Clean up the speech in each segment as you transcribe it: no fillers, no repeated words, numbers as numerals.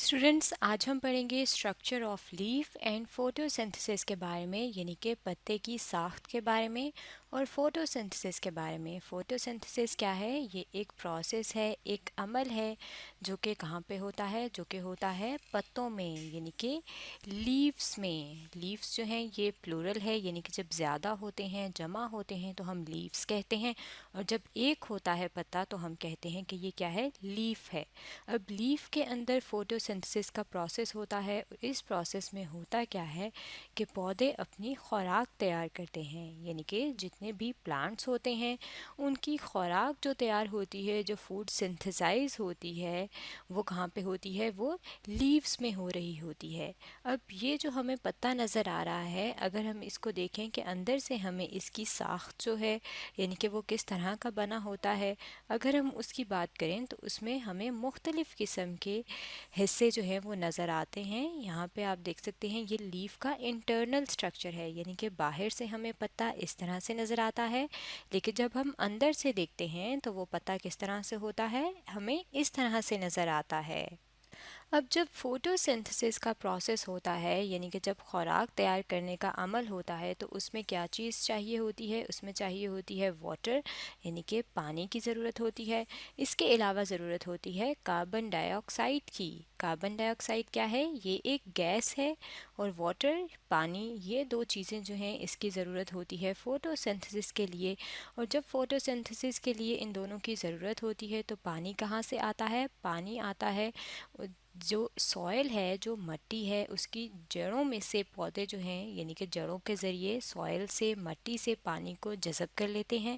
Students, आज हम पढ़ेंगे structure of leaf and photosynthesis के बारे में, यानी कि पत्ते की साख्त के बारे में और फोटोसिंथेसिस के बारे में। फोटोसिंथेसिस क्या है? ये एक प्रोसेस है, एक अमल है जो कि कहाँ पे होता है? जो कि होता है पत्तों में, यानी कि लीव्स में। लीव्स जो हैं ये प्लूरल है, यानी कि जब ज़्यादा होते हैं, जमा होते हैं तो हम लीव्स कहते हैं, और जब एक होता है पत्ता तो हम कहते हैं कि ये क्या है? लीफ है। अब लीफ के अंदर फोटोसिंथेसिस का प्रोसेस होता है। इस प्रोसेस में होता क्या है कि पौधे अपनी खुराक तैयार करते हैं, यानी कि जितने भी प्लांट्स होते हैं उनकी खुराक जो तैयार होती है, जो फूड सिंथेसाइज होती है, वो कहाँ पे होती है? वो लीव्स में हो रही होती है। अब ये जो हमें पत्ता नज़र आ रहा है, अगर हम इसको देखें कि अंदर से हमें इसकी साख्त जो है, यानी कि वो किस तरह का बना होता है, अगर हम उसकी बात करें तो उसमें हमें मुख्तलिफ़ किस्म के हिस्से जो हैं वो नज़र आते हैं। यहाँ पे आप देख सकते हैं ये लीफ का इंटरनल स्ट्रक्चर है, यानी कि बाहर से हमें पत्ता इस तरह से नज़र आता है, लेकिन जब हम अंदर से देखते हैं तो वो पत्ता किस तरह से होता है? हमें इस तरह से नज़र आता है। अब जब फोटोसिंथेसिस का प्रोसेस होता है, यानी कि जब खुराक तैयार करने का अमल होता है, तो उसमें क्या चीज़ चाहिए होती है? उसमें चाहिए होती है वाटर, यानी कि पानी की ज़रूरत होती है। इसके अलावा ज़रूरत होती है कार्बन डाइऑक्साइड की। कार्बन डाइऑक्साइड क्या है? ये एक गैस है, और वाटर, पानी, ये दो चीज़ें जो हैं इसकी ज़रूरत होती है फोटोसिंथेसिस के लिए। और जब फोटोसिंथेसिस के लिए इन दोनों की ज़रूरत होती है तो पानी कहाँ से आता है? पानी आता है जो सॉइल है, जो मट्टी है, उसकी जड़ों में से पौधे जो हैं, यानी कि जड़ों के ज़रिए सॉइल से, मट्टी से पानी को जज़ब कर लेते हैं।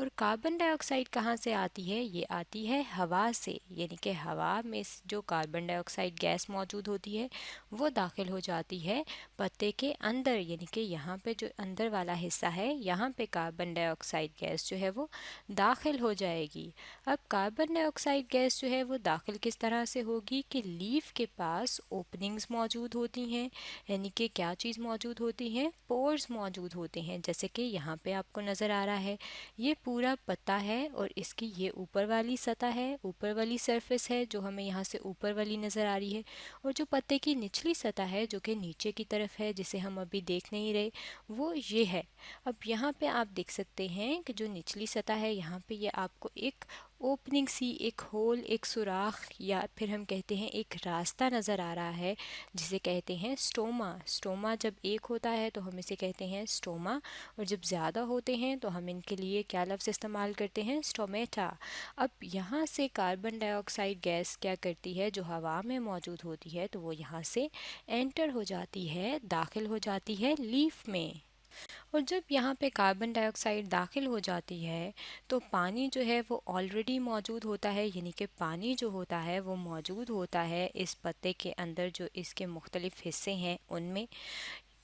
और कार्बन डाइऑक्साइड कहाँ से आती है? ये आती है हवा से, यानी कि हवा में जो कार्बन डाइऑक्साइड गैस मौजूद होती है वो दाखिल हो जाती है पत्ते के अंदर, यानी कि यहाँ पे जो अंदर वाला हिस्सा है, यहाँ पे कार्बन डाइऑक्साइड गैस जो है वो दाखिल हो जाएगी। अब कार्बन डाइऑक्साइड गैस जो है वो दाखिल किस तरह से होगी कि लीफ के पास ओपनिंग्स मौजूद होती हैं, यानी कि क्या चीज़ मौजूद होती हैं? पोर्स मौजूद होते हैं। जैसे कि यहाँ पे आपको नज़र आ रहा है, ये पूरा पत्ता है और इसकी ये ऊपर वाली सतह है, ऊपर वाली सरफेस है जो हमें यहाँ से ऊपर वाली नज़र आ रही है, और जो पत्ते की निचली सतह है जो कि नीचे की तरफ है, जिसे हम अभी देख नहीं रहे, वो ये है। अब यहाँ पे आप देख सकते हैं कि जो निचली सतह है, यहाँ पे ये आपको एक ओपनिंग सी, एक होल, एक सुराख, या फिर हम कहते हैं एक रास्ता नज़र आ रहा है, जिसे कहते हैं स्टोमा। स्टोमा जब एक होता है तो हम इसे कहते हैं स्टोमा, और जब ज़्यादा होते हैं तो हम इनके लिए क्या लफ्ज़ इस्तेमाल करते हैं? स्टोमेटा। अब यहाँ से कार्बन डाइऑक्साइड गैस क्या करती है? जो हवा में मौजूद होती है तो वो यहाँ से एंटर हो जाती है, दाखिल हो जाती है लीफ में। और जब यहाँ पे कार्बन डाइऑक्साइड दाखिल हो जाती है तो पानी जो है वो ऑलरेडी मौजूद होता है, यानी कि पानी जो होता है वो मौजूद होता है इस पत्ते के अंदर, जो इसके मुख्तलिफ हिस्से हैं उनमें।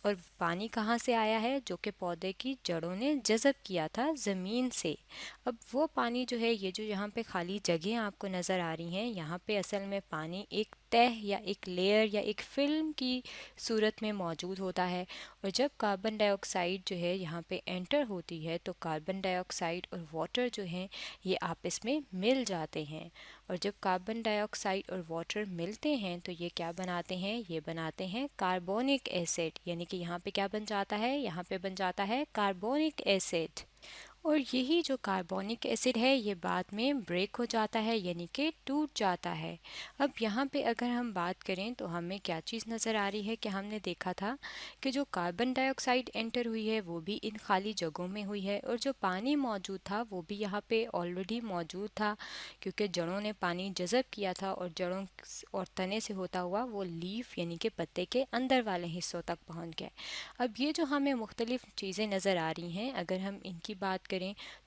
और पानी कहाँ से आया है? जो कि पौधे की जड़ों ने जज़ब किया था ज़मीन से। अब वो पानी जो है, ये जो यहाँ पे खाली जगह आपको नज़र आ रही हैं, यहाँ पे असल में पानी एक तह या एक लेयर या एक फिल्म की सूरत में मौजूद होता है। और जब कार्बन डाइऑक्साइड जो है यहाँ पे एंटर होती है तो कार्बन डाइऑक्साइड और वाटर जो हैं ये आपस में मिल जाते हैं। और जब कार्बन डाइऑक्साइड और वाटर मिलते हैं तो ये क्या बनाते हैं? ये बनाते हैं कार्बोनिक एसिड, यानी कि यहाँ पे क्या बन जाता है? यहाँ पे बन जाता है कार्बोनिक एसिड। और यही जो कार्बोनिक एसिड है ये बाद में ब्रेक हो जाता है, यानी कि टूट जाता है। अब यहाँ पे अगर हम बात करें तो हमें क्या चीज़ नज़र आ रही है कि हमने देखा था कि जो कार्बन डाइऑक्साइड एंटर हुई है वो भी इन खाली जगहों में हुई है, और जो पानी मौजूद था वो भी यहाँ पे ऑलरेडी मौजूद था, क्योंकि जड़ों ने पानी जज़ब किया था और जड़ों और तने से होता हुआ वो लीफ, यानी कि पत्ते के अंदर वाले हिस्सों तक पहुँच गया। अब ये जो हमें मुख्तलिफ़ चीज़ें नज़र आ रही हैं, अगर हम इनकी बात करें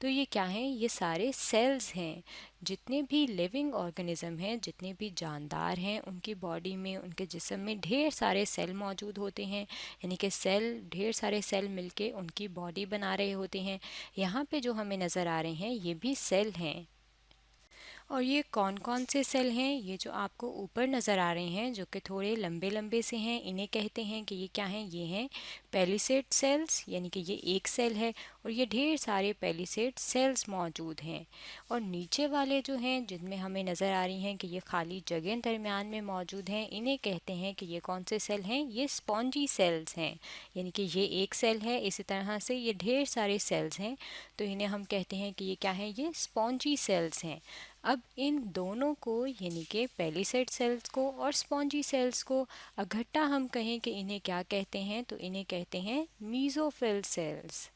तो ये क्या हैं? ये सारे सेल्स हैं। जितने भी लिविंग ऑर्गेनिज्म हैं, जितने भी जानदार हैं, उनकी बॉडी में, उनके जिस्म में ढेर सारे सेल मौजूद होते हैं, यानी कि सेल, ढेर सारे सेल मिलके उनकी बॉडी बना रहे होते हैं। यहाँ पे जो हमें नज़र आ रहे हैं ये भी सेल हैं। और ये कौन कौन से सेल हैं, ये जो आपको ऊपर नज़र आ रहे हैं जो कि थोड़े लंबे लंबे से हैं, इन्हें कहते हैं कि ये क्या हैं, ये हैं पेलिसेड सेल्स, यानी कि ये एक सेल है और ये ढेर सारे पेलिसेड सेल्स मौजूद हैं। और नीचे वाले जो हैं जिनमें हमें नज़र आ रही हैं कि ये खाली जगह दरमियान में मौजूद हैं, इन्हें कहते हैं कि ये कौन से सेल हैं, ये स्पॉन्जी सेल्स हैं। यानी कि ये एक सेल है, इसी तरह से ये ढेर सारे सेल्स हैं, तो इन्हें हम कहते हैं कि ये क्या है, ये स्पॉन्जी सेल्स हैं। अब इन दोनों को यानी कि पेलिसेड सेल्स को और स्पॉन्जी सेल्स को इकट्ठा हम कहें कि इन्हें क्या कहते हैं, तो इन्हें कहते हैं मीज़ोफिल सेल्स।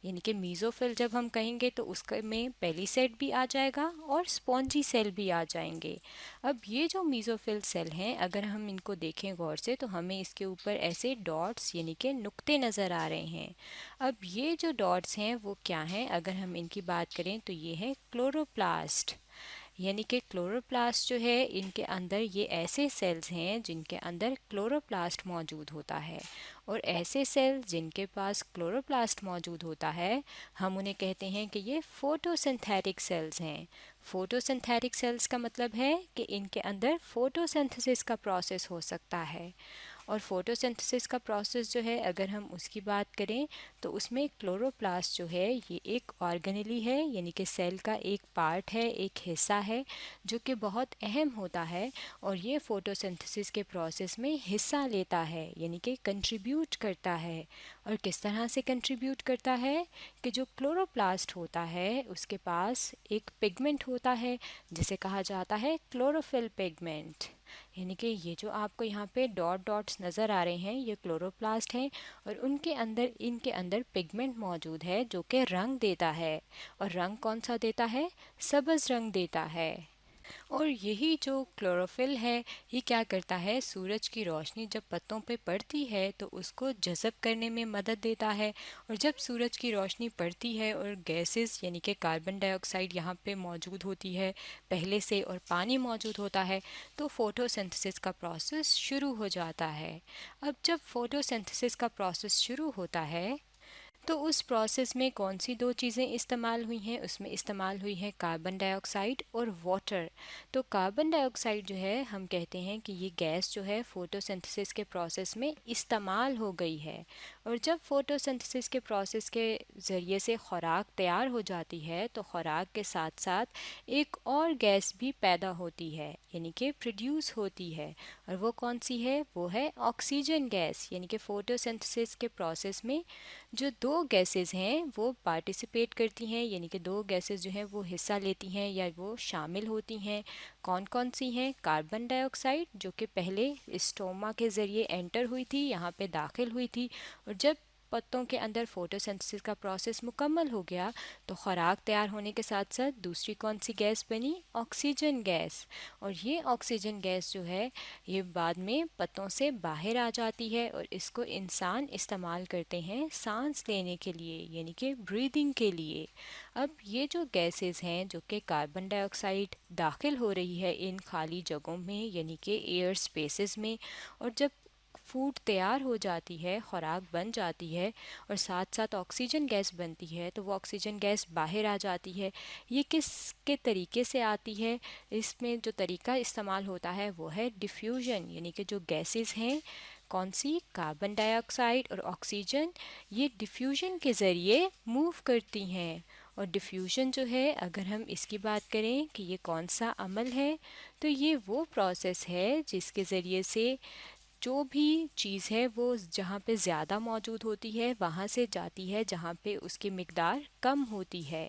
यानी कि मीज़ोफिल जब हम कहेंगे तो उसके में पेलिसेड भी आ जाएगा और स्पॉन्जी सेल भी आ जाएंगे। अब ये जो मीज़ोफिल सेल हैं, अगर हम इनको देखें गौर से तो हमें इसके ऊपर ऐसे डॉट्स यानी कि नुक्ते नज़र आ रहे हैं। अब ये जो डॉट्स हैं वो क्या हैं, अगर हम इनकी बात करें तो ये है क्लोरोप्लास्ट। यानी कि क्लोरोप्लास्ट जो है, इनके अंदर ये ऐसे सेल्स हैं जिनके अंदर क्लोरोप्लास्ट मौजूद होता है। और ऐसे सेल जिनके पास क्लोरोप्लास्ट मौजूद होता है, हम उन्हें कहते हैं कि ये फोटोसिंथेटिक सेल्स हैं। फोटोसिंथेटिक सेल्स का मतलब है कि इनके अंदर फोटोसिंथेसिस का प्रोसेस हो सकता है। और फोटोसिंथेसिस का प्रोसेस जो है, अगर हम उसकी बात करें तो उसमें क्लोरोप्लास्ट जो है ये एक ऑर्गेनेली है, यानी कि सेल का एक पार्ट है, एक हिस्सा है जो कि बहुत अहम होता है। और ये फोटोसिंथेसिस के प्रोसेस में हिस्सा लेता है, यानी कि कंट्रीब्यूट करता है। और किस तरह से कंट्रीब्यूट करता है कि जो क्लोरोप्लास्ट होता है उसके पास एक पिगमेंट होता है जिसे कहा जाता है क्लोरोफिल पिगमेंट। यानी कि ये जो आपको यहाँ पे डॉट डॉट्स नज़र आ रहे हैं, ये क्लोरोप्लास्ट हैं और उनके अंदर इनके अंदर पिगमेंट मौजूद है जो कि रंग देता है। और रंग कौन सा देता है, सब्ज़ रंग देता है। और यही जो क्लोरोफिल है, ये क्या करता है, सूरज की रोशनी जब पत्तों पे पड़ती है तो उसको जज़ब करने में मदद देता है। और जब सूरज की रोशनी पड़ती है और गैसेस यानी कि कार्बन डाइऑक्साइड यहाँ पे मौजूद होती है पहले से और पानी मौजूद होता है, तो फोटोसिंथेसिस का प्रोसेस शुरू हो जाता है। अब जब फोटोसिंथेसिस का प्रोसेस शुरू होता है तो उस प्रोसेस में कौन सी दो चीज़ें इस्तेमाल हुई हैं, उसमें इस्तेमाल हुई है कार्बन डाइऑक्साइड और वाटर। तो कार्बन डाइऑक्साइड जो है, हम कहते हैं कि ये गैस जो है फोटोसिंथेसिस के प्रोसेस में इस्तेमाल हो गई है। और जब फोटोसिंथेसिस के प्रोसेस के ज़रिए से खुराक तैयार हो जाती है तो खुराक के साथ साथ एक और गैस भी पैदा होती है, यानी कि प्रोड्यूस होती है। और वो कौन सी है, वो है ऑक्सीजन गैस। यानी कि फोटोसिंथेसिस के प्रोसेस में जो दो गैसेस हैं वो पार्टिसिपेट करती हैं, यानी कि दो गैसेस जो हैं वो हिस्सा लेती हैं या वो शामिल होती हैं। कौन कौन सी हैं, कार्बन डाइऑक्साइड जो कि पहले स्टोमा के ज़रिए एंटर हुई थी, यहाँ पे दाखिल हुई थी। और जब पत्तों के अंदर फोटोसिंथेसिस का प्रोसेस मुकम्मल हो गया तो खुराक तैयार होने के साथ साथ दूसरी कौन सी गैस बनी, ऑक्सीजन गैस। और ये ऑक्सीजन गैस जो है ये बाद में पत्तों से बाहर आ जाती है और इसको इंसान इस्तेमाल करते हैं सांस लेने के लिए, यानी कि ब्रीदिंग के लिए। अब ये जो गैसेस हैं जो कि कार्बन डाइऑक्साइड दाखिल हो रही है इन खाली जगहों में यानी कि एयर स्पेसेस में, और जब फूड तैयार हो जाती है, खुराक बन जाती है और साथ साथ ऑक्सीजन गैस बनती है, तो वो ऑक्सीजन गैस बाहर आ जाती है। ये किस के तरीके से आती है, इसमें जो तरीका इस्तेमाल होता है वो है डिफ्यूजन। यानी कि जो गैसेस हैं, कौन सी, कार्बन डाइऑक्साइड और ऑक्सीजन, ये डिफ्यूजन के ज़रिए मूव करती हैं। और डिफ्यूजन जो है, अगर हम इसकी बात करें कि ये कौन सा अमल है, तो ये वो प्रोसेस है जिसके ज़रिए से जो भी चीज़ है वो जहाँ पे ज़्यादा मौजूद होती है वहाँ से जाती है जहाँ पे उसकी मिकदार कम होती है।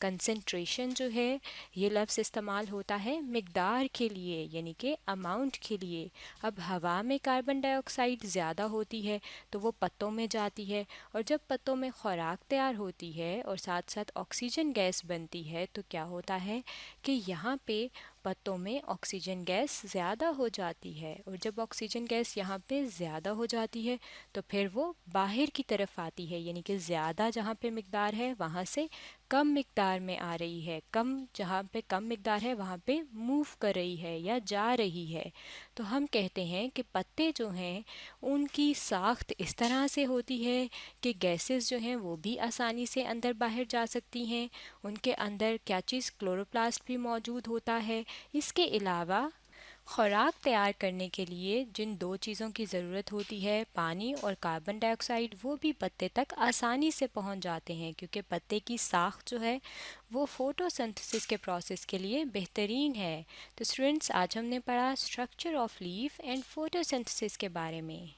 कंसंट्रेशन जो है, ये लफ्ज़ इस्तेमाल होता है मिकदार के लिए, यानी कि अमाउंट के लिए। अब हवा में कार्बन डाइऑक्साइड ज़्यादा होती है तो वो पत्तों में जाती है, और जब पत्तों में खुराक तैयार होती है और साथ साथ ऑक्सीजन गैस बनती है तो क्या होता है कि यहाँ पे पत्तों में ऑक्सीजन गैस ज़्यादा हो जाती है। और जब ऑक्सीजन गैस यहाँ पे ज़्यादा हो जाती है तो फिर वो बाहर की तरफ आती है, यानी कि ज़्यादा जहाँ पे मिकदार है वहाँ से कम मिकदार में आ रही है, कम जहाँ पे कम मिकदार है वहाँ पे मूव कर रही है या जा रही है। तो हम कहते हैं कि पत्ते जो हैं उनकी साख्त इस तरह से होती है कि गैसेस जो हैं वो भी आसानी से अंदर बाहर जा सकती हैं। उनके अंदर क्या चीज़, क्लोरोप्लास्ट भी मौजूद होता है। इसके अलावा खुराक तैयार करने के लिए जिन दो चीज़ों की ज़रूरत होती है, पानी और कार्बन डाइऑक्साइड, वो भी पत्ते तक आसानी से पहुंच जाते हैं क्योंकि पत्ते की साख जो है वो फोटोसिंथेसिस के प्रोसेस के लिए बेहतरीन है। तो स्टूडेंट्स, आज हमने पढ़ा structure of leaf and photosynthesis के बारे में।